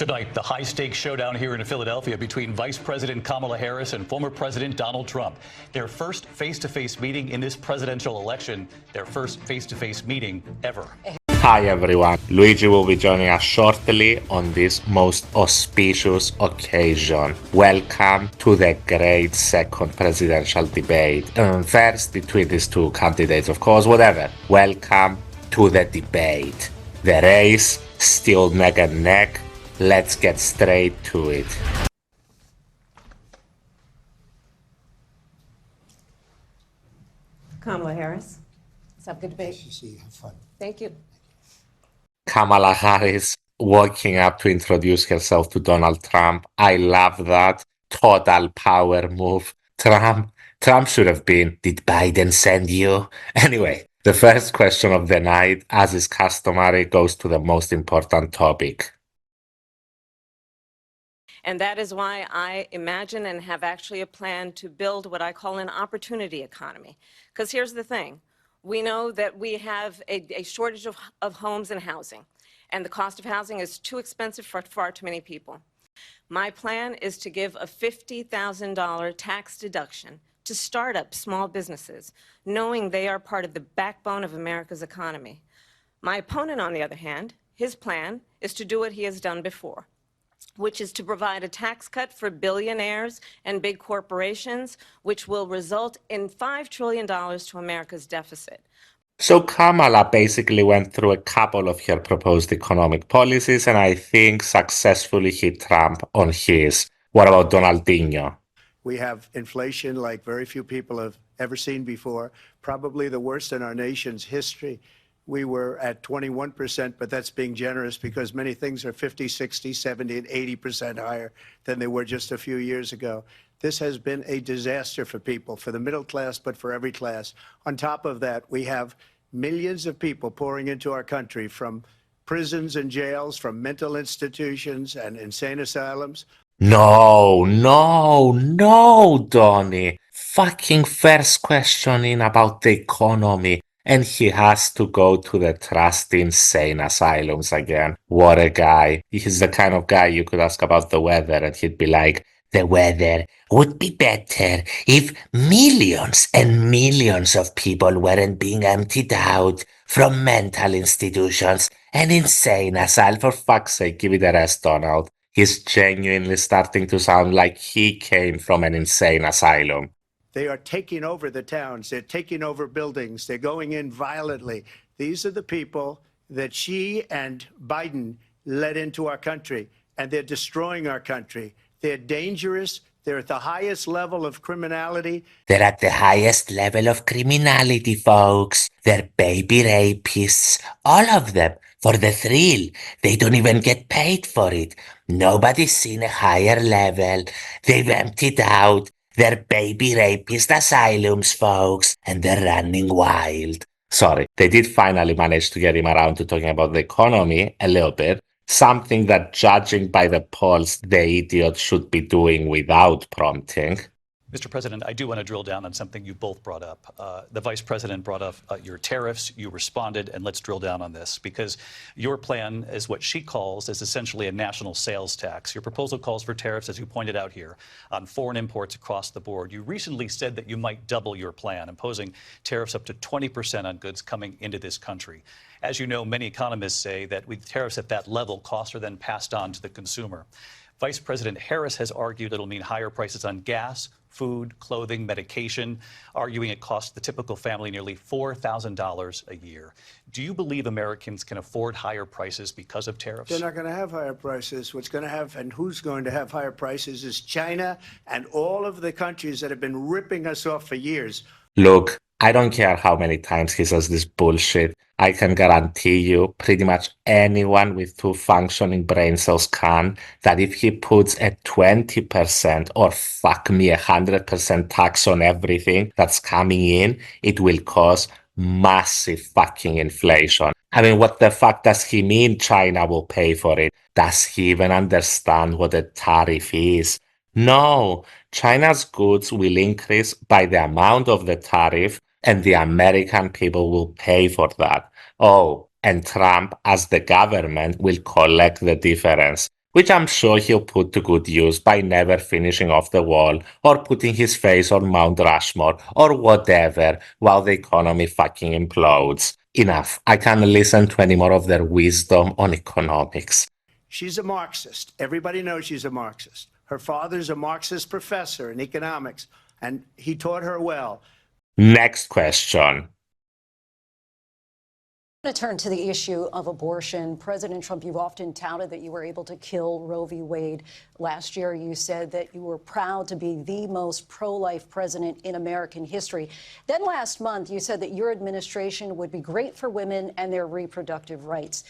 Tonight, the high-stakes showdown here in Philadelphia between Vice President Kamala Harris and former President Donald Trump. Their first face-to-face meeting in this presidential election, their first face-to-face meeting ever. Hi everyone, Luigi will be joining us shortly on this most auspicious occasion. Welcome to the great second presidential debate. First, between these two candidates, of course, whatever. Welcome to the debate. The race, still neck and neck. Let's get straight to it. Kamala Harris. Let's have a good debate. See you. Have fun. Thank you. Kamala Harris walking up to introduce herself to Donald Trump. I love that. Total power move. Trump should have been, did Biden send you? Anyway, the first question of the night, as is customary, goes to the most important topic. And that is why I imagine and have actually a plan to build what I call an opportunity economy. Because here's the thing. We know that we have a shortage of homes and housing, and the cost of housing is too expensive for far too many people. My plan is to give a $50,000 tax deduction to start up small businesses, knowing they are part of the backbone of America's economy. My opponent, on the other hand, his plan is to do what he has done before, which is to provide a tax cut for billionaires and big corporations, which will result in $5 trillion to America's deficit. So Kamala basically went through a couple of her proposed economic policies and I think successfully hit Trump on his. What about Donaldinho? We have inflation like very few people have ever seen before, probably the worst in our nation's history. We were at 21%, but that's being generous because many things are 50, 60, 70, and 80% higher than they were just a few years ago. This has been a disaster for people, for the middle class, but for every class. On top of that, we have millions of people pouring into our country from prisons and jails, from mental institutions and insane asylums. No, Donnie. Fucking first questioning about the economy. And he has to go to the trust insane asylums again. What a guy. He's the kind of guy you could ask about the weather and he'd be like, the weather would be better if millions and millions of people weren't being emptied out from mental institutions and insane asylum. For fuck's sake, give it a rest, Donald. He's genuinely starting to sound like he came from an insane asylum. They are taking over the towns. They're taking over buildings. They're going in violently. These are the people that she and Biden led into our country, and they're destroying our country. They're dangerous. They're at the highest level of criminality. They're at the highest level of criminality, folks. They're baby rapists. All of them. For the thrill. They don't even get paid for it. Nobody's seen a higher level. They've emptied out. They're baby rapist asylums, folks, and they're running wild. Sorry, they did finally manage to get him around to talking about the economy a little bit, something that, judging by the polls, the idiot should be doing without prompting. Mr. President, I do want to drill down on something you both brought up. The Vice President brought up your tariffs. You responded, and let's drill down on this because your plan is what she calls is essentially a national sales tax. Your proposal calls for tariffs, as you pointed out here, on foreign imports across the board. You recently said that you might double your plan, imposing tariffs up to 20% on goods coming into this country. As you know, many economists say that with tariffs at that level, costs are then passed on to the consumer. Vice President Harris has argued it'll mean higher prices on gas, food, clothing, medication, arguing it costs the typical family nearly $4,000 a year. Do you believe Americans can afford higher prices because of tariffs? They're not going to have higher prices. What's going to have and who's going to have higher prices is China and all of the countries that have been ripping us off for years. Look, I don't care how many times he says this bullshit. I can guarantee you, pretty much anyone with two functioning brain cells can, that if he puts a 20% or fuck me 100% tax on everything that's coming in, it will cause massive fucking inflation. I mean, what the fuck does he mean China will pay for it? Does he even understand what a tariff is? No, China's goods will increase by the amount of the tariff, and the American people will pay for that. Oh, and Trump, as the government, will collect the difference. which I'm sure he'll put to good use by never finishing off the wall or putting his face on Mount Rushmore or whatever while the economy fucking implodes. Enough. I can't listen to any more of their wisdom on economics. She's a Marxist. Everybody knows she's a Marxist. Her father's a Marxist professor in economics, and he taught her well. Next question. To turn to the issue of abortion, President Trump, you've often touted that you were able to kill Roe v. Wade. Last year, you said that you were proud to be the most pro-life president in American history. Then last month, you said that your administration would be great for women and their reproductive rights.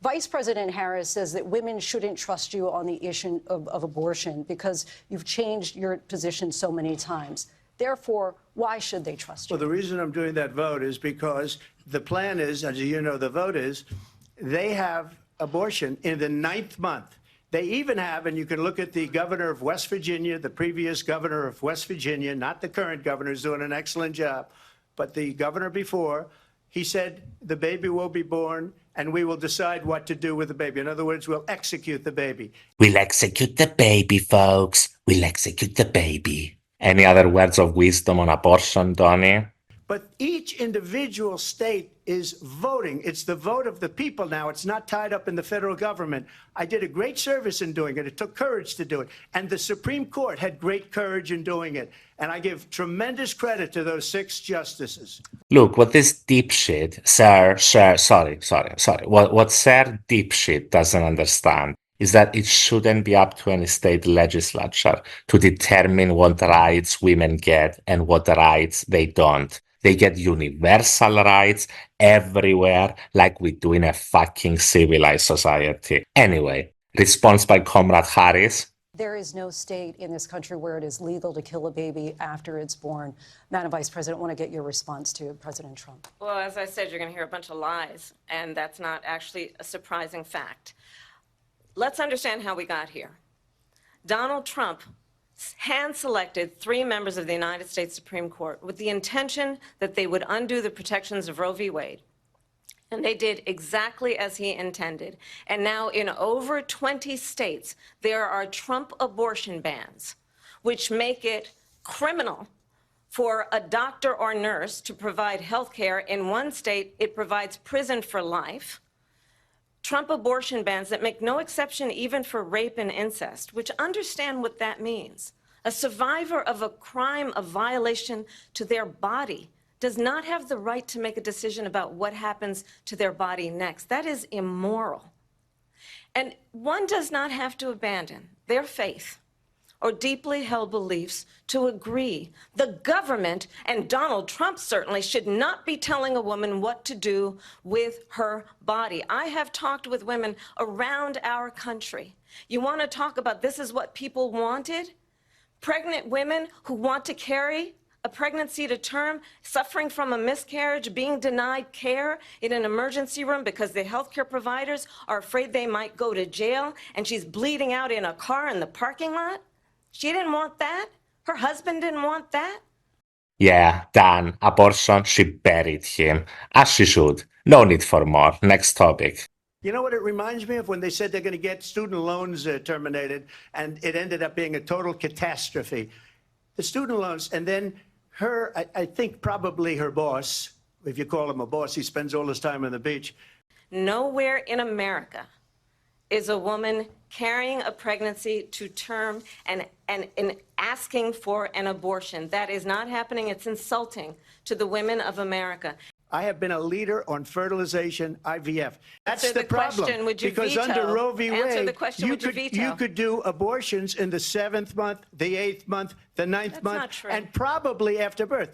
Vice President Harris says that women shouldn't trust you on the issue of abortion because you've changed your position so many times. Therefore, why should they trust you? Well, the reason I'm doing that vote is because the plan is, as you know, the vote is, they have abortion in the 9th month. They even have, and you can look at the governor of West Virginia, the previous governor of West Virginia, not the current governor, is doing an excellent job, but the governor before, he said the baby will be born and we will decide what to do with the baby. In other words, we'll execute the baby. We'll execute the baby, folks. We'll execute the baby. Any other words of wisdom on abortion, Donnie? But each individual state is voting. It's the vote of the people now. It's not tied up in the federal government. I did a great service in doing it. It took courage to do it. And the Supreme Court had great courage in doing it. And I give tremendous credit to those 6 justices. Look, what this dipshit, what Sir Dipshit doesn't understand is that it shouldn't be up to any state legislature to determine what rights women get and what rights they don't. They get universal rights everywhere like we do in a fucking civilized society. Anyway, response by Comrade Harris. There is no state in this country where it is legal to kill a baby after it's born. Madam Vice President, I want to get your response to President Trump. Well, as I said, you're going to hear a bunch of lies, and that's not actually a surprising fact. Let's understand how we got here. Donald Trump hand-selected 3 members of the United States Supreme Court with the intention that they would undo the protections of Roe v. Wade. And they did exactly as he intended. And now in over 20 states, there are Trump abortion bans, which make it criminal for a doctor or nurse to provide health care. In one state, it provides prison for life. Trump abortion bans that make no exception even for rape and incest, which understand what that means. A survivor of a crime of violation to their body does not have the right to make a decision about what happens to their body next. That is immoral. And one does not have to abandon their faith or deeply held beliefs to agree. The government, and Donald Trump certainly, should not be telling a woman what to do with her body. I have talked with women around our country. You want to talk about this is what people wanted? Pregnant women who want to carry a pregnancy to term, suffering from a miscarriage, being denied care in an emergency room because the healthcare providers are afraid they might go to jail, and she's bleeding out in a car in the parking lot. She didn't want that. Her husband didn't want that. Yeah, done. Abortion, she buried him. As she should. No need for more. Next topic. You know what it reminds me of? When they said they're going to get student loans terminated, and it ended up being a total catastrophe. The student loans, and then her, I think probably her boss, if you call him a boss, he spends all his time on the beach. Nowhere in America is a woman carrying a pregnancy to term and asking for an abortion. That is not happening. It's insulting to the women of America. I have been a leader on fertilization, IVF. That's Answer the the problem. question, would you because veto? under Roe v. Answer Wade, the question, would you veto? you could do abortions in the 7th month, the 8th month, the 9th That's month, not true. and probably after birth.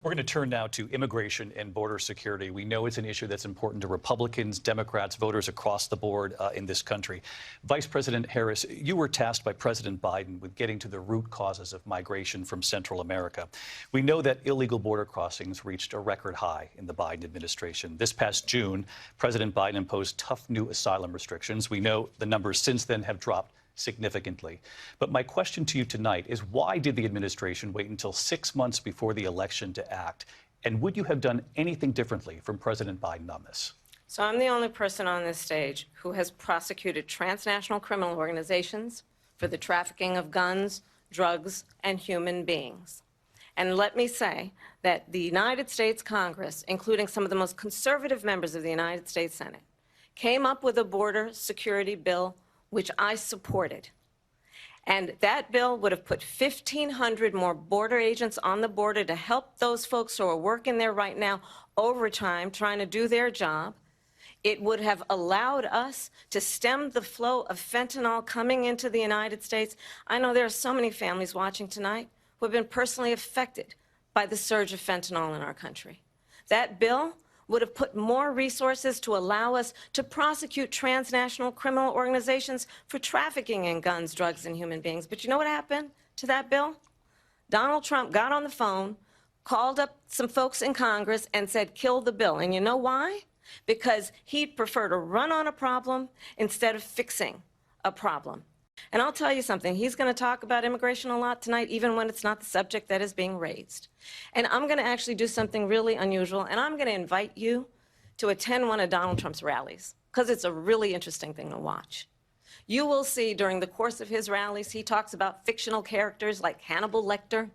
We're going to turn now to immigration and border security. We know it's an issue that's important to Republicans, Democrats, voters across the board in this country. Vice President Harris, you were tasked by President Biden with getting to the root causes of migration from Central America. We know that illegal border crossings reached a record high in the Biden administration. This past June, President Biden imposed tough new asylum restrictions. We know the numbers since then have dropped significantly. But my question to you tonight is, why did the administration wait until 6 months before the election to act? And would you have done anything differently from President Biden on this? So I'm the only person on this stage who has prosecuted transnational criminal organizations for the trafficking of guns, drugs, and human beings. And let me say that the United States Congress, including some of the most conservative members of the United States Senate, came up with a border security bill which I supported. And that bill would have put 1,500 more border agents on the border to help those folks who are working there right now overtime trying to do their job. It would have allowed us to stem the flow of fentanyl coming into the United States. I know there are so many families watching tonight who have been personally affected by the surge of fentanyl in our country. That bill would have put more resources to allow us to prosecute transnational criminal organizations for trafficking in guns, drugs, and human beings. But you know what happened to that bill? Donald Trump got on the phone, called up some folks in Congress, and said, kill the bill. And you know why? Because he'd prefer to run on a problem instead of fixing a problem. And I'll tell you something, he's going to talk about immigration a lot tonight, even when it's not the subject that is being raised. And I'm going to actually do something really unusual, and I'm going to invite you to attend one of Donald Trump's rallies, because it's a really interesting thing to watch. You will see during the course of his rallies, he talks about fictional characters like Hannibal Lecter.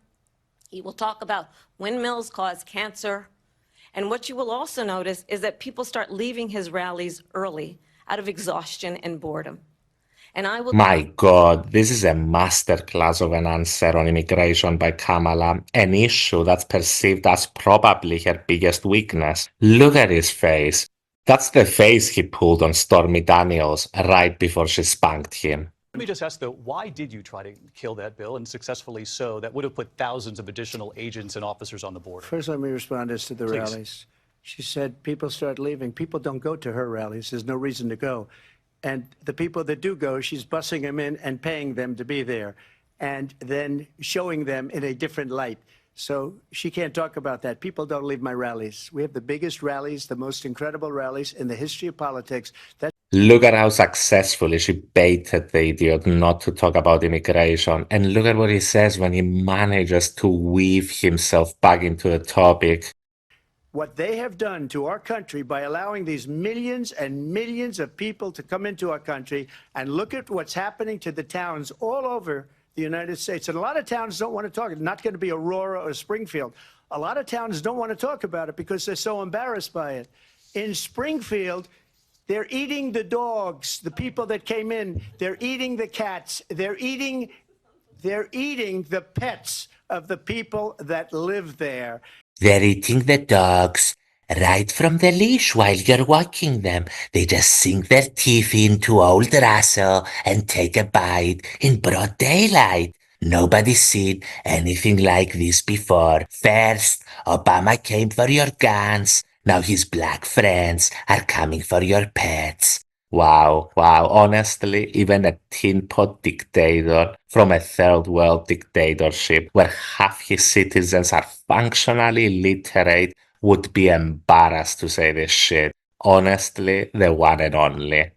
He will talk about windmills cause cancer. And what you will also notice is that people start leaving his rallies early out of exhaustion and boredom. And I will. My God, this is a masterclass of an answer on immigration by Kamala, an issue that's perceived as probably her biggest weakness. Look at his face. That's the face he pulled on Stormy Daniels right before she spanked him. Let me just ask, though, why did you try to kill that bill, and successfully so, that would have put thousands of additional agents and officers on the border? First, let me respond as to the Please. rallies. She said people start leaving. People don't go to her rallies. There's no reason to go. And the people that do go, she's bussing them in and paying them to be there, and then showing them in a different light. So she can't talk about that. People don't leave my rallies. We have the biggest rallies, the most incredible rallies in the history of politics. Look at how successfully she baited the idiot not to talk about immigration. And look at what he says when he manages to weave himself back into the topic. What they have done to our country by allowing these millions and millions of people to come into our country, and look at what's happening to the towns all over the United States. And a lot of towns don't want to talk. It's not going to be Aurora or Springfield. A lot of towns don't want to talk about it because they're so embarrassed by it. In Springfield, they're eating the dogs, the people that came in. They're eating the cats. They're eating the pets of the people that live there. They're eating the dogs right from the leash while you're walking them. They just sink their teeth into old Russell and take a bite in broad daylight. Nobody's seen anything like this before. First, Obama came for your guns. Now his black friends are coming for your pets. Wow. Honestly, even a tin pot dictator from a third world dictatorship where half his citizens are functionally literate would be embarrassed to say this shit. Honestly, the one and only.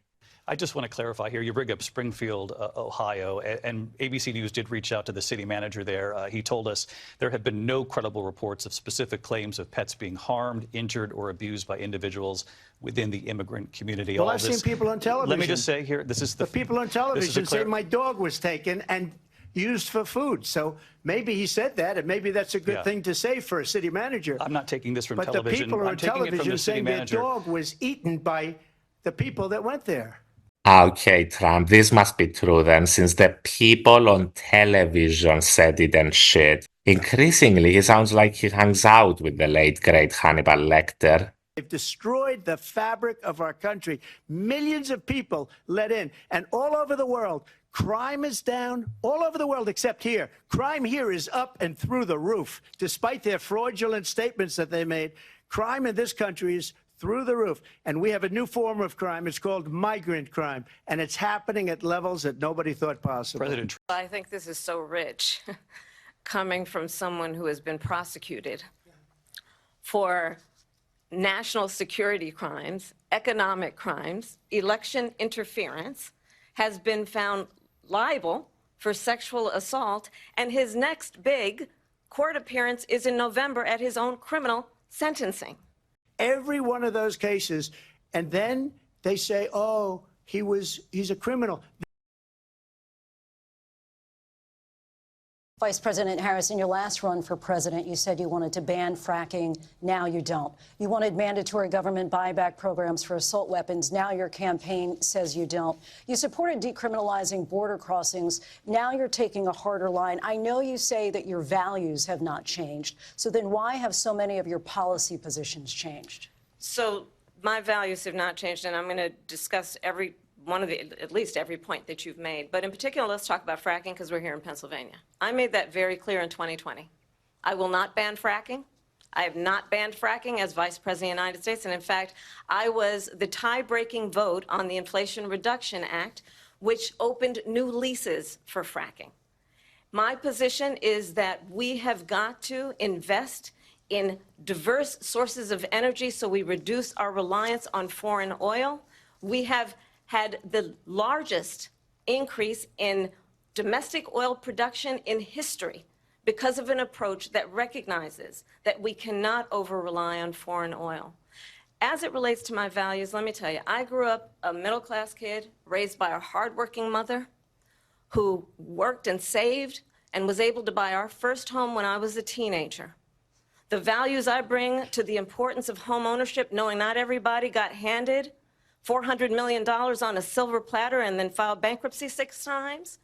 I just want to clarify here. You bring up Springfield, Ohio, and ABC News did reach out to the city manager there. He told us there have been no credible reports of specific claims of pets being harmed, injured, or abused by individuals within the immigrant community. Well, I've seen people on television. Let me just say here, this is the people on television say my dog was taken and used for food. So maybe he said that, and maybe that's a good thing to say for a city manager. I'm not taking this from but television. But the people I'm on taking it from television the city saying their manager. dog was eaten by the people that went there. Okay, Trump, this must be true then, since the people on television said it and shit. Increasingly, he sounds like he hangs out with the late, great Hannibal Lecter. They've destroyed the fabric of our country. Millions of people let in, and all over the world, crime is down all over the world except here. Crime here is up and through the roof. Despite their fraudulent statements that they made, crime in this country is through the roof. And we have a new form of crime. It's called migrant crime, and it's happening at levels that nobody thought possible. I think this is so rich, coming from someone who has been prosecuted for national security crimes, economic crimes, election interference, has been found liable for sexual assault, and his next big court appearance is in November at his own criminal sentencing. Every one of those cases And then they say, oh, he's a criminal. Vice President Harris, in your last run for president, you said you wanted to ban fracking. Now you don't. You wanted mandatory government buyback programs for assault weapons. Now your campaign says you don't. You supported decriminalizing border crossings. Now you're taking a harder line. I know you say that your values have not changed. So then why have so many of your policy positions changed? So my values have not changed, and I'm going to discuss at least every point that you've made. But in particular, let's talk about fracking because we're here in Pennsylvania. I made that very clear in 2020. I will not ban fracking. I have not banned fracking as Vice President of the United States. And in fact, I was the tie-breaking vote on the Inflation Reduction Act, which opened new leases for fracking. My position is that we have got to invest in diverse sources of energy so we reduce our reliance on foreign oil. We have had the largest increase in domestic oil production in history because of an approach that recognizes that we cannot over-rely on foreign oil. As it relates to my values, let me tell you, I grew up a middle-class kid raised by a hardworking mother who worked and saved and was able to buy our first home when I was a teenager. The values I bring to the importance of home ownership, knowing not everybody got handed $400 million on a silver platter and then filed bankruptcy 6 times.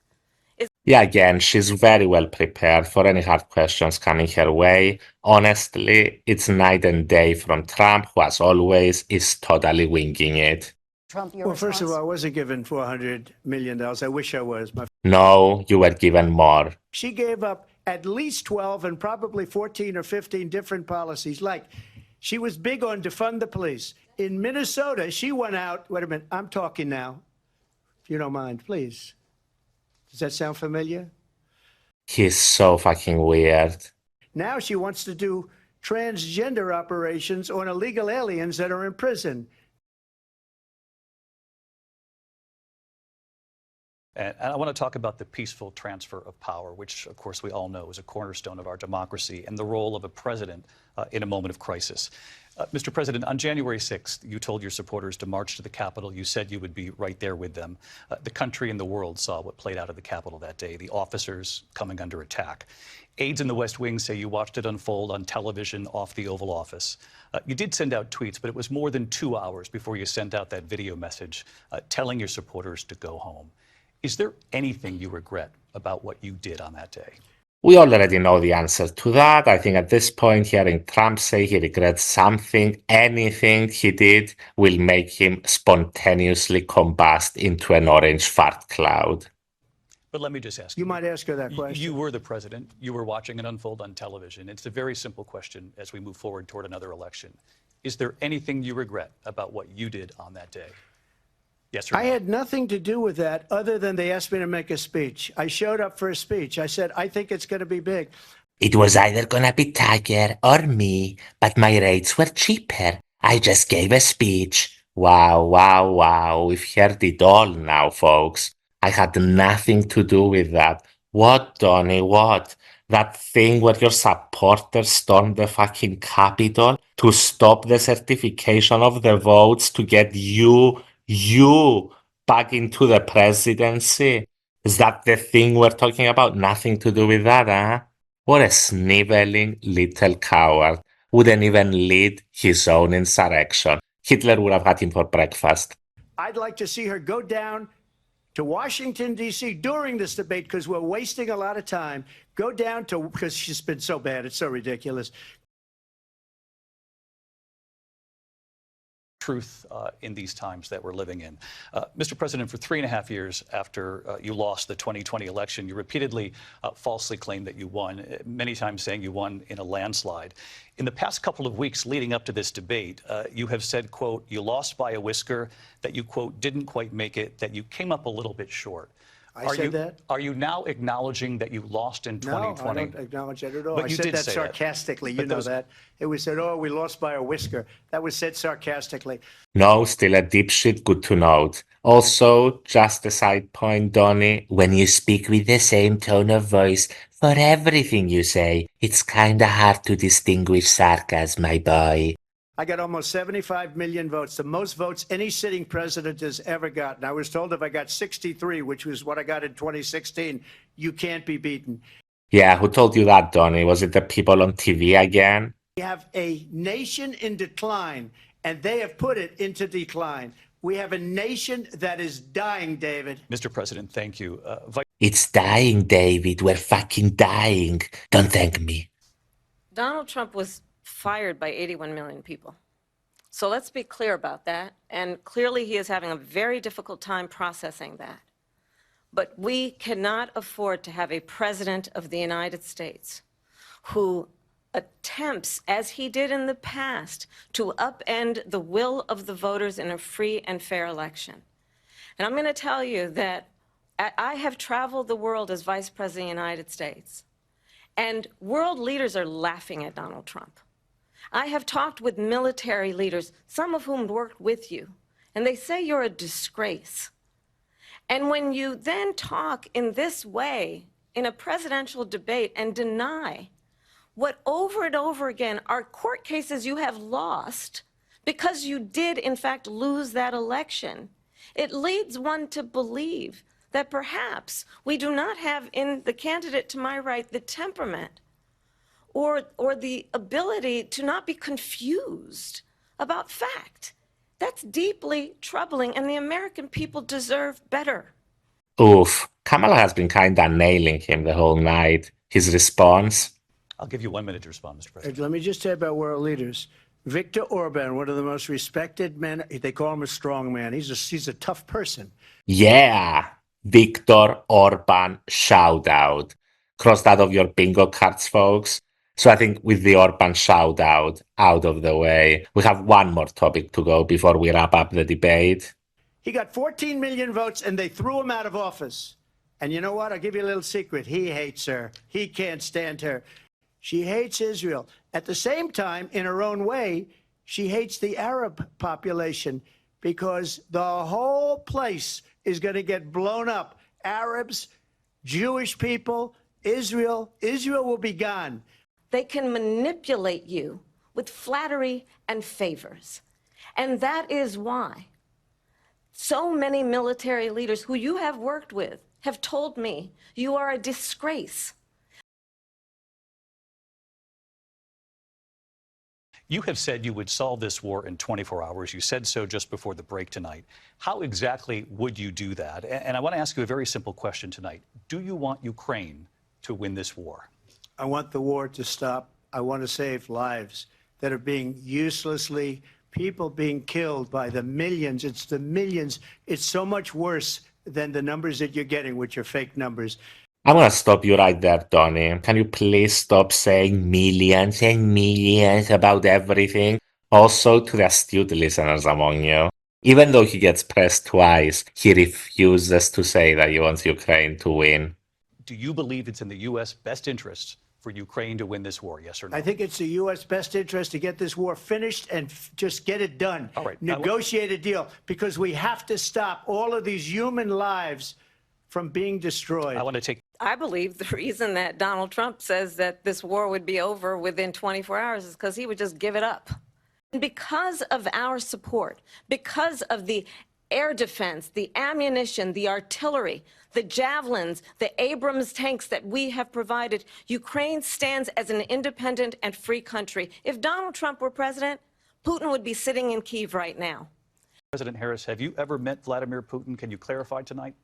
Yeah, again, she's very well prepared for any hard questions coming her way. Honestly, it's night and day from Trump, who, as always, is totally winging it. Trump, your Well, first of response? all, I wasn't given $400 million. I wish I was. No, you were given more. She gave up at least 12 and probably 14 or 15 different policies. Like, she was big on defund the police. In Minnesota, she went out. Wait a minute. I'm talking now. If you don't mind, please. Does that sound familiar? He's so fucking weird. Now she wants to do transgender operations on illegal aliens that are in prison. And I want to talk about the peaceful transfer of power, which, of course, we all know is a cornerstone of our democracy, and the role of a president in a moment of crisis. Mr. President, on January 6th, you told your supporters to march to the Capitol. You said you would be right there with them. The country and the world saw what played out at the Capitol that day, the officers coming under attack. Aides in the West Wing say you watched it unfold on television off the Oval Office. You did send out tweets, but it was more than 2 hours before you sent out that video message telling your supporters to go home. Is there anything you regret about what you did on that day? We already know the answer to that. I think at this point, hearing Trump say he regrets something, anything he did, will make him spontaneously combust into an orange fart cloud. But let me just ask you. You might ask her that question. You were the president. You were watching it unfold on television. It's a very simple question as we move forward toward another election. Is there anything you regret about what you did on that day? Yes or no? I had nothing to do with that other than they asked me to make a speech. I showed up for a speech. I said, I think it's going to be big. It was either gonna be Tiger or me, but my rates were cheaper. I just gave a speech. Wow, wow, wow. We've heard it all now, folks. I had nothing to do with that. What, Donnie, what? That thing where your supporters stormed the fucking Capitol to stop the certification of the votes to get you back into the presidency? Is that the thing we're talking about? Nothing to do with that, huh? What a sniveling little coward. Wouldn't even lead his own insurrection. Hitler would have had him for breakfast. I'd like to see her go down to Washington, D.C. during this debate because we're wasting a lot of time. Go down to, because she's been so bad, it's so ridiculous. Truth in these times that we're living in. Mr. President, for 3.5 years after you lost the 2020 election, you repeatedly falsely claimed that you won, many times saying you won in a landslide. In the past couple of weeks leading up to this debate, you have said, quote, you lost by a whisker, that you, quote, didn't quite make it, that you came up a little bit short. I said that? Are you now acknowledging that you lost in 2020? No, I don't acknowledge that at all. But I you said did that say sarcastically. But You know those- that. It was said, oh, we lost by a whisker. That was said sarcastically. No, still a dipshit, good to note. Also, just a side point, Donnie, when you speak with the same tone of voice for everything you say, it's kinda hard to distinguish sarcasm, my boy. I got almost 75 million votes, the most votes any sitting president has ever gotten. I was told if I got 63, which was what I got in 2016, you can't be beaten. Yeah, who told you that, Donnie? Was it the people on TV again? We have a nation in decline, and they have put it into decline. We have a nation that is dying, David. Mr. President, thank you. It's dying, David. We're fucking dying. Don't thank me. Donald Trump was fired by 81 million people. So let's be clear about that. And clearly he is having a very difficult time processing that. But we cannot afford to have a president of the United States who attempts, as he did in the past, to upend the will of the voters in a free and fair election. And I'm going to tell you that I have traveled the world as Vice President of the United States, and world leaders are laughing at Donald Trump. I have talked with military leaders, some of whom worked with you, and they say you're a disgrace. And when you then talk in this way in a presidential debate and deny what over and over again are court cases you have lost because you did in fact lose that election, it leads one to believe that perhaps we do not have in the candidate to my right the temperament or the ability to not be confused about fact. That's deeply troubling, and the American people deserve better. Oof. Kamala has been kinda nailing him the whole night. His response? I'll give you 1 minute to respond, Mr. President. Let me just say about world leaders. Viktor Orban, one of the most respected men, they call him a strong man. He's a tough person. Yeah. Viktor Orban shout out. Cross that off your bingo cards, folks. So I think with the Orban shout out of the way, we have one more topic to go before we wrap up the debate. He got 14 million votes, and they threw him out of office. And you know what? I'll give you a little secret. He hates her. He can't stand her. She hates Israel. At the same time, in her own way, she hates the Arab population because the whole place is going to get blown up. Arabs, Jewish people, Israel will be gone. They can manipulate you with flattery and favors. And that is why so many military leaders who you have worked with have told me you are a disgrace. You have said you would solve this war in 24 hours. You said so just before the break tonight. How exactly would you do that? And I want to ask you a very simple question tonight. Do you want Ukraine to win this war? I want the war to stop. I want to save lives that are being uselessly, people being killed by the millions. It's the millions. It's so much worse than the numbers that you're getting, which are fake numbers. I'm gonna stop you right there, Tony. Can you please stop saying millions and millions about everything? Also, to the astute listeners among you, even though he gets pressed twice, he refuses to say that he wants Ukraine to win. Do you believe it's in the U.S. best interest for Ukraine to win this war, yes or no? I think it's the U.S. best interest to get this war finished and just get it done. All right. Negotiate a deal, because we have to stop all of these human lives from being destroyed. I want to take. I believe the reason that Donald Trump says that this war would be over within 24 hours is because he would just give it up. And because of our support, because of the air defense, the ammunition, the artillery, the javelins, the Abrams tanks that we have provided, Ukraine stands as an independent and free country. If Donald Trump were president, Putin would be sitting in Kyiv right now. President Harris, have you ever met Vladimir Putin? Can you clarify tonight?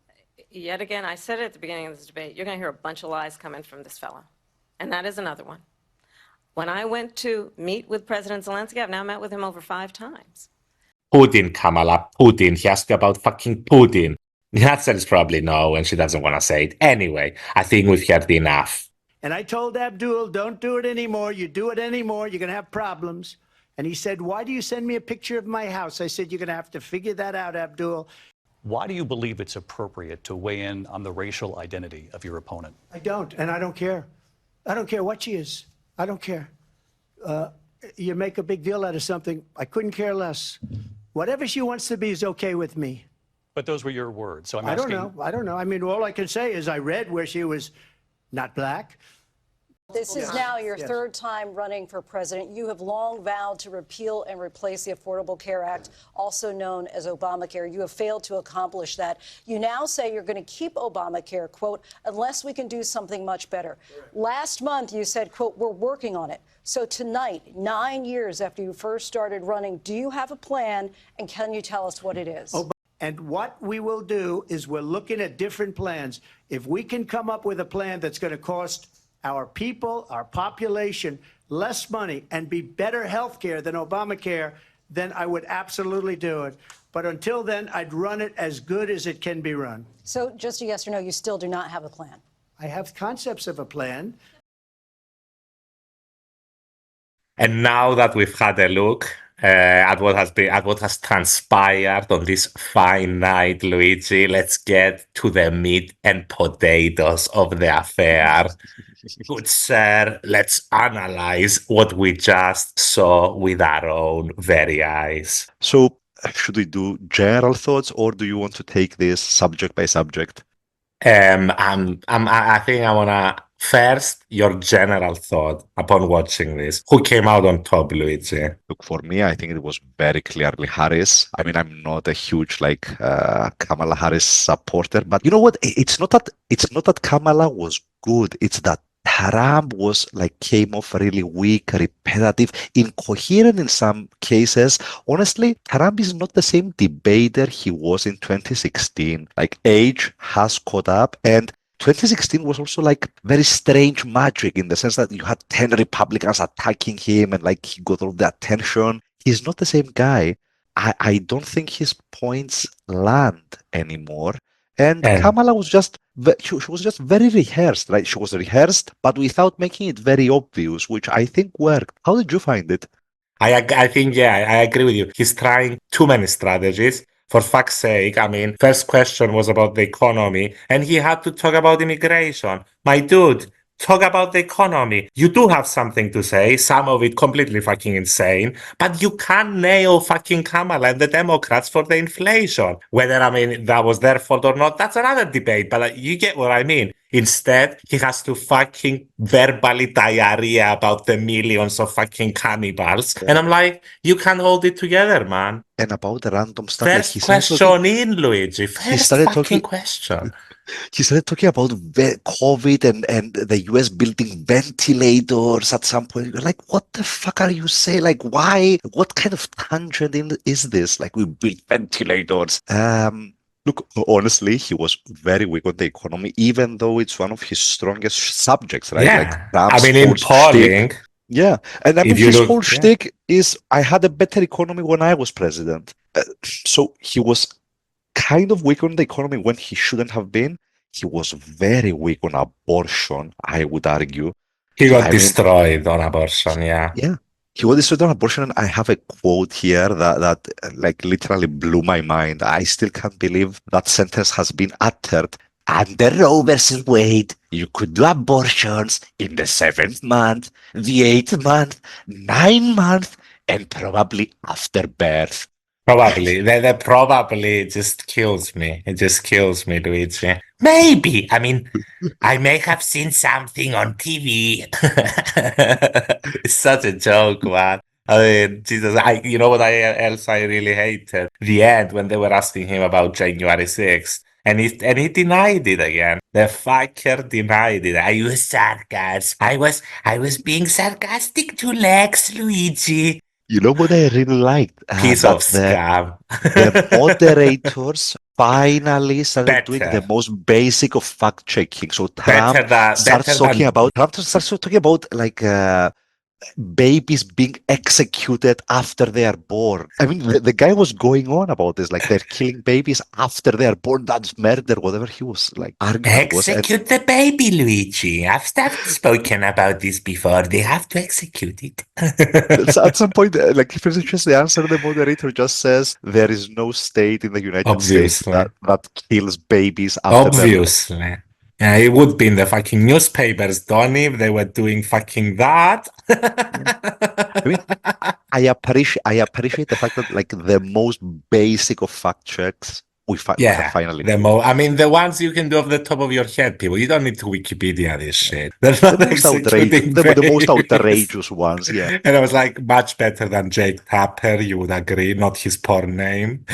Yet again, I said it at the beginning of this debate, you're going to hear a bunch of lies coming from this fellow. And that is another one. When I went to meet with President Zelensky, I've now met with him over 5 times. Putin, Kamala, Putin. He asked you about fucking Putin. The answer is probably no, and she doesn't want to say it. Anyway, I think we've heard enough. And I told Abdul, don't do it anymore. You do it anymore, you're going to have problems. And he said, why do you send me a picture of my house? I said, you're going to have to figure that out, Abdul. Why do you believe it's appropriate to weigh in on the racial identity of your opponent? I don't, and I don't care. I don't care what she is. I don't care. You make a big deal out of something. I couldn't care less. Whatever she wants to be is okay with me. But those were your words, so I'm I asking. don't know. I don't know. I mean, all I can say is I read where she was not black. This is now your third time running for president. You have long vowed to repeal and replace the Affordable Care Act, also known as Obamacare. You have failed to accomplish that. You now say you're going to keep Obamacare, quote, unless we can do something much better. Last month, you said, quote, we're working on it. So tonight, 9 years after you first started running, do you have a plan, and can you tell us what it is? And what we will do is we're looking at different plans. If we can come up with a plan that's going to cost our people, our population, less money and be better health care than Obamacare, then I would absolutely do it. But until then, I'd run it as good as it can be run. So just a yes or no, you still do not have a plan? I have concepts of a plan. And now that we've had a look at what has transpired on this fine night, Luigi, let's get to the meat and potatoes of the affair. Good sir, let's analyze what we just saw with our own very eyes. So, should we do general thoughts, or do you want to take this subject by subject? I think I wanna first your general thought upon watching this. Who came out on top, Luigi? Look, for me, I think it was very clearly Harris. I mean, I'm not a huge Kamala Harris supporter, but you know what? It's not that Kamala was good. It's that Trump was came off really weak, repetitive, incoherent in some cases. Honestly, Trump is not the same debater he was in 2016. Age has caught up, and 2016 was also very strange magic in the sense that you had 10 Republicans attacking him and he got all the attention. He's not the same guy. I don't think his points land anymore. And Kamala was she was just very rehearsed, right? She was rehearsed, but without making it very obvious, which I think worked. How did you find it? I think, yeah, I agree with you. He's trying too many strategies. For fuck's sake, I mean, first question was about the economy, and he had to talk about immigration. My dude, talk about the economy. You do have something to say, some of it completely fucking insane, but you can't nail fucking Kamala and the Democrats for the inflation. Whether, I mean, that was their fault or not, that's another debate, but you get what I mean. Instead, he has to fucking verbally diarrhea about the millions of fucking cannibals. Yeah. And I'm like, you can't hold it together, man. And about the random stuff. First question in, Luigi. First fucking question. He started talking about COVID and the US building ventilators at some point. You're like, what the fuck are you saying? Why? What kind of tangent is this? We build ventilators. Look, honestly, he was very weak on the economy, even though it's one of his strongest subjects, right? Yeah. Trump's I mean, in polling. Yeah. And I mean, his whole shtick is, I had a better economy when I was president. So he was kind of weak on the economy when he shouldn't have been. He was very weak on abortion, I would argue. He got destroyed on abortion, yeah. Yeah. He was destroyed on abortion, and I have a quote here that literally blew my mind. I still can't believe that sentence has been uttered. Under Roe versus Wade, you could do abortions in the 7th month, the 8th month, 9th month, and probably after birth. Probably. The probably just kills me. It just kills me, Luigi. Maybe. I mean, I may have seen something on TV. It's such a joke, man. I mean, Jesus, you know what else I really hated? The end when they were asking him about January 6th. And he denied it again. The fucker denied it. I was sarcastic. I was being sarcastic to Lex, Luigi. You know what I really liked? Piece of scam. The moderators finally started doing the most basic of fact checking. So Trump starts talking about babies being executed after they are born. I mean, the guy was going on about this, they're killing babies after they are born. That's murder, whatever he was arguing. Execute the baby, Luigi. I've spoken about this before. They have to execute it. At some point, if it's just the answer, the moderator just says there is no state in the United States that kills babies after Obviously. Yeah, it would be in the fucking newspapers, Donnie, if they were doing fucking that. I mean, I appreciate the fact that the most basic of fact checks we can finally do it. I mean, the ones you can do off the top of your head, people. You don't need to Wikipedia this shit. They're not executing The most babies. outrageous ones, yeah. And I was like, much better than Jake Tapper, you would agree, not his porn name.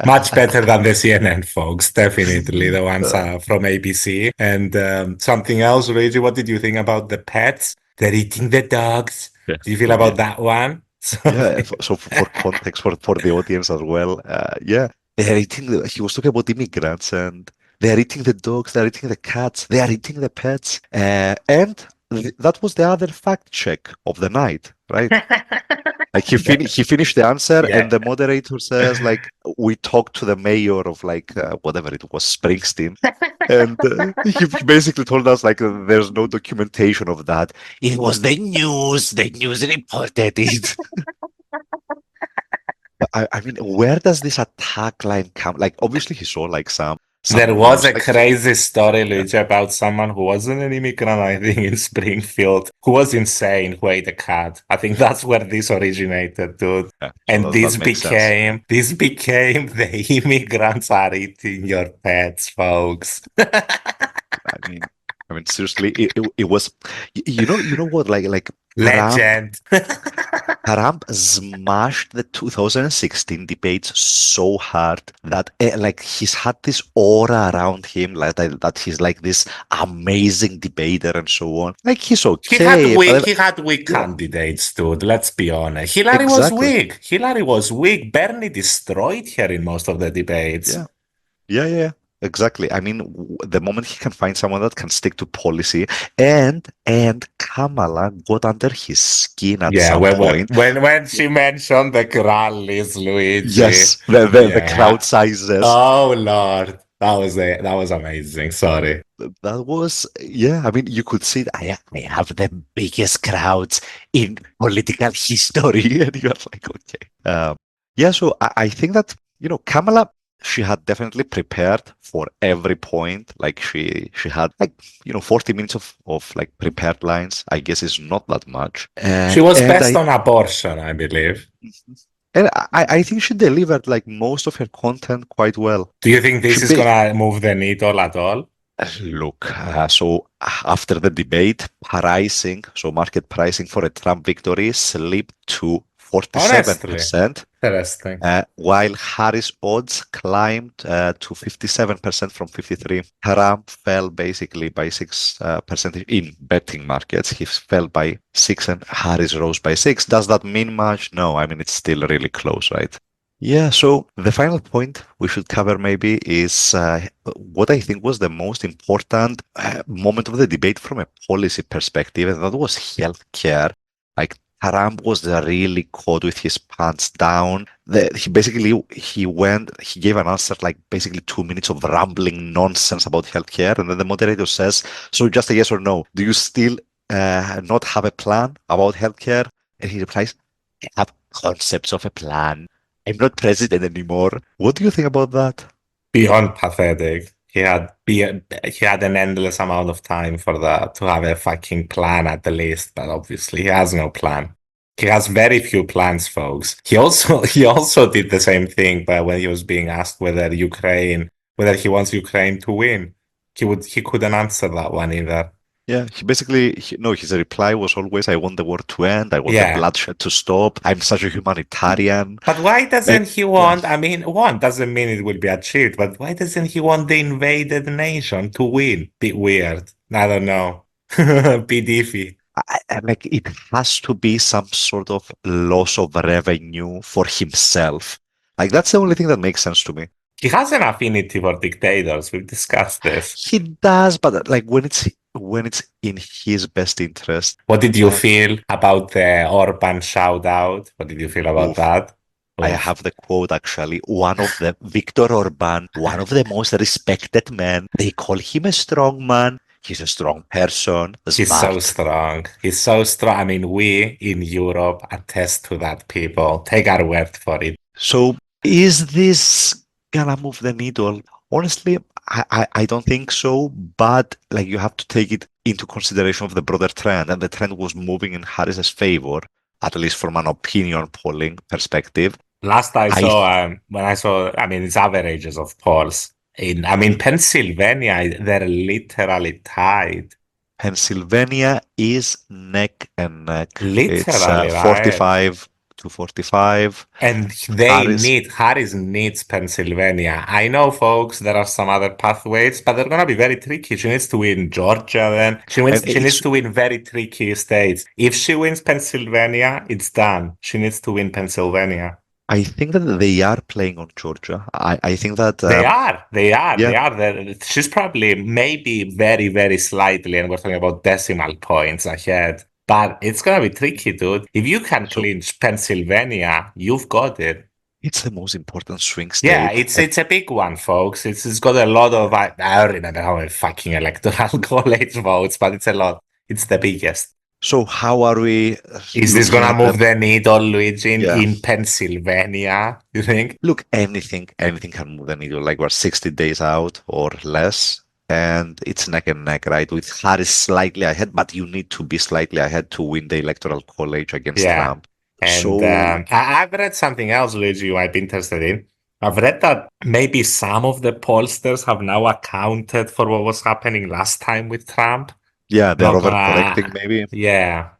Much better than the CNN folks, definitely, the ones from ABC. And something else, Luigi, what did you think about the pets? They're eating the dogs. Yeah. Do you feel about that one? Yeah, so for context for the audience as well, yeah, they're eating. He was talking about immigrants, and they're eating the dogs, they're eating the cats, they are eating the pets, and that was the other fact check of the night, right? Like he finished the answer, Yeah. and the moderator says, like, we talked to the mayor of like whatever it was, Springsteen, and he basically told us like there's no documentation of that. It was the news. The news reported it. I mean, where does this attack line come? Like, obviously, he saw like some There was news, a like, crazy story, Luigi, about someone who wasn't an immigrant, I think, in Springfield, who was insane, who ate a cat. I think that's where this originated, dude. yeah, so And that this makes sense. became the immigrants are eating your pets, folks. I mean, seriously, it was, you know what, like Legend. Trump smashed the 2016 debates so hard that like he's had this aura around him, like that he's like this amazing debater and so on. Like he's okay. He had weak Yeah. candidates, dude. Let's be honest. Hillary was Exactly. weak. Hillary was weak. Bernie destroyed her in most of the debates. Yeah. Exactly. I mean, the moment he can find someone that can stick to policy, and Kamala got under his skin at some point. When she mentioned the rallies, Luigi. Yes, the crowd sizes. Oh Lord, that was amazing. Sorry. That was, yeah. I mean, you could see that I have the biggest crowds in political history, and you're like, okay. Yeah. So I think that Kamala, she had definitely prepared for every point. Like she had like 40 minutes of like prepared lines. I guess is not that much. She was best on abortion, I believe. And I think she delivered like most of her content quite well. Do you think this is gonna move the needle at all? Look, so after the debate, market pricing for a Trump victory slipped to 47%. Interesting. While Harris odds climbed to 57% from 53. Trump fell basically by 6% in betting markets. He fell by 6 and Harris rose by 6. Does that mean much? No, I mean, it's still really close, right? Yeah, so the final point we should cover maybe is what I think was the most important moment of the debate from a policy perspective, and that was healthcare. Like Trump was really caught with his pants down. He gave an answer like basically 2 minutes of rambling nonsense about healthcare, and then the moderator says, "So just a yes or no? Do you still not have a plan about healthcare?" And he replies, "I have concepts of a plan. I'm not president anymore." What do you think about that? Beyond pathetic. He had an endless amount of time for that to have a fucking plan at the least, but obviously he has no plan. He has very few plans, folks. He also did the same thing, but when he was being asked whether he wants Ukraine to win, he couldn't answer that one either. Yeah, his reply was always, "I want the war to end. I want the bloodshed to stop. I'm such a humanitarian." But why doesn't he want, I mean, want doesn't mean it will be achieved, but why doesn't he want the invaded nation to win? Bit weird. I don't know. Bit iffy. Like it has to be some sort of loss of revenue for himself. Like that's the only thing that makes sense to me. He has an affinity for dictators. We've discussed this. He does, but like when it's in his best interest. What did you feel about the Orban shout out? What did you feel about that? I have the quote actually. Viktor Orban, one of the most respected men. They call him a strong man. He's a strong person. He's so strong. He's so strong. I mean, we in Europe attest to that, people. Take our word for it. So is this gonna move the needle? Honestly, I don't think so, but like you have to take it into consideration of the broader trend, and the trend was moving in Harris's favor, at least from an opinion polling perspective. Last I I saw, when I saw, I mean, it's averages of polls. I mean, Pennsylvania, they're literally tied. Pennsylvania is neck and neck. It's Literally, right? 45 to 45. And Harris, Harris needs Pennsylvania. I know, folks, there are some other pathways, but they're going to be very tricky. She needs to win Georgia then. and She needs it's. to win very tricky states. If she wins Pennsylvania, it's done. She needs to win Pennsylvania. I think that they are playing on Georgia. I think that They yeah, are. She's probably maybe very, very slightly, and we're talking about decimal points ahead. But it's going to be tricky, dude. If you can so clinch Pennsylvania, you've got it. it's the most important swing Yeah, state. it's a big one, folks. It's got a lot of I don't remember how many fucking electoral college votes, but it's a lot. It's the biggest. So how are we Is this looking gonna at move them? the needle, Luigi, Yeah. in Pennsylvania? You think? Look, anything can move the needle. Like we're 60 days out or less, and it's neck and neck, right? With Harris slightly ahead, but you need to be slightly ahead to win the electoral college against Yeah. Trump. And So I've read something else, Luigi, you might be interested in. I've read that maybe some of the pollsters have now accounted for what was happening last time with Trump. yeah, they're Not overcorrecting gonna, maybe. yeah.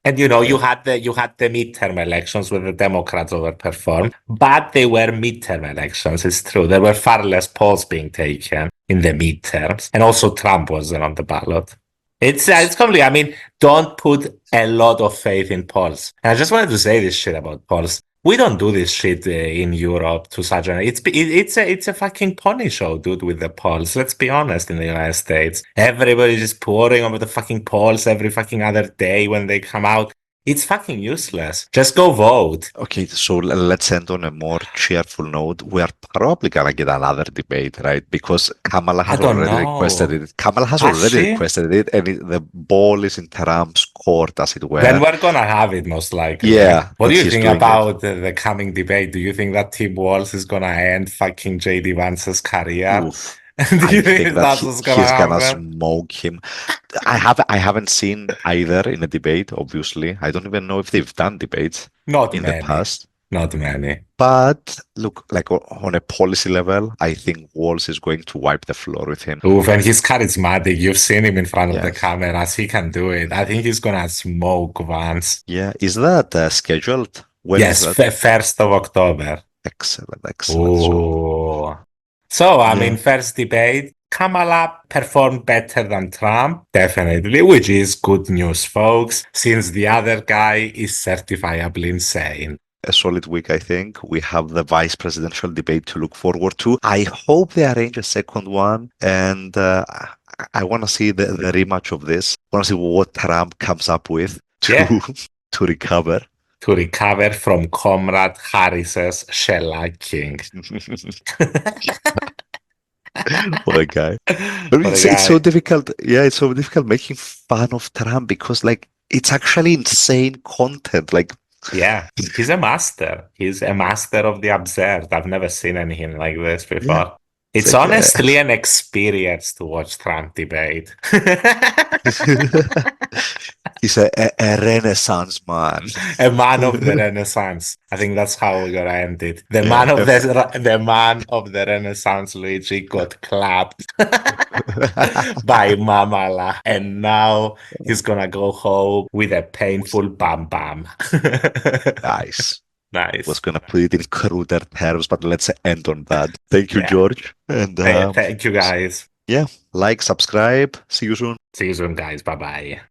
And you know, Yeah. you had the midterm elections where the Democrats overperformed, but they were midterm elections. It's true. There were far less polls being taken in the midterms, and also Trump wasn't on the ballot. It's completely. I mean, don't put a lot of faith in polls. And I just wanted to say this shit about polls. We don't do this shit in Europe to such an. It's a fucking pony show, dude. With the polls, let's be honest. In the United States, everybody's just pouring over the fucking polls every fucking other day when they come out. It's fucking useless. Just go vote. Okay, so let's end on a more cheerful note. We are probably gonna get another debate, right? Because Kamala I has don't already requested know. it. Kamala has Has already she? requested it, and the ball is in Trump's court, as it Then were. we're gonna have it most likely. Yeah, What do that you he's think doing it. about the coming debate? Do you think that Tim Walz is gonna end fucking JD Vance's career? Oof. Do I you think think that that's what's gonna he's gonna happen? smoke him. I haven't seen either in a debate, obviously. I don't even know if they've done debates Not in the many. past. Not many. But look, like on a policy level, I think Walls is going to wipe the floor with him. Oof, and he's charismatic. You've seen him in front of the Yes. cameras. He can do it. I think he's gonna smoke Vance. Yeah. Is that scheduled? When is Yes, that? 1st of October. Excellent, excellent. So, Ooh. So, I yeah, mean, first debate, Kamala performed better than Trump, definitely, which is good news, folks, since the other guy is certifiably insane. a solid week, I think. We have the vice presidential debate to look forward to. I hope they arrange a second one, and I want to see the rematch of this. I want to see what Trump comes up with to Yeah, to recover. to recover from Comrade Harris's shellacking. What a guy. But What a it's so guy. difficult. Yeah, it's so difficult making fun of Trump because like it's actually insane content. Like Yeah, he's a master. He's a master of the absurd. I've never seen anything like this yeah, before. it's It's like honestly an experience to watch Trump debate. he's a renaissance man. A man of the Renaissance. I think that's how we're gonna end it. Yeah. The man of the Renaissance, Luigi, got clapped by Mamala, and now he's gonna go home with a painful bam bam. Nice. Was Nice. gonna put it in cruder terms, but let's end on that. Thank you, Yeah. George. And Thank you, guys. yeah, like, subscribe. See you soon. See you soon, guys. Bye bye.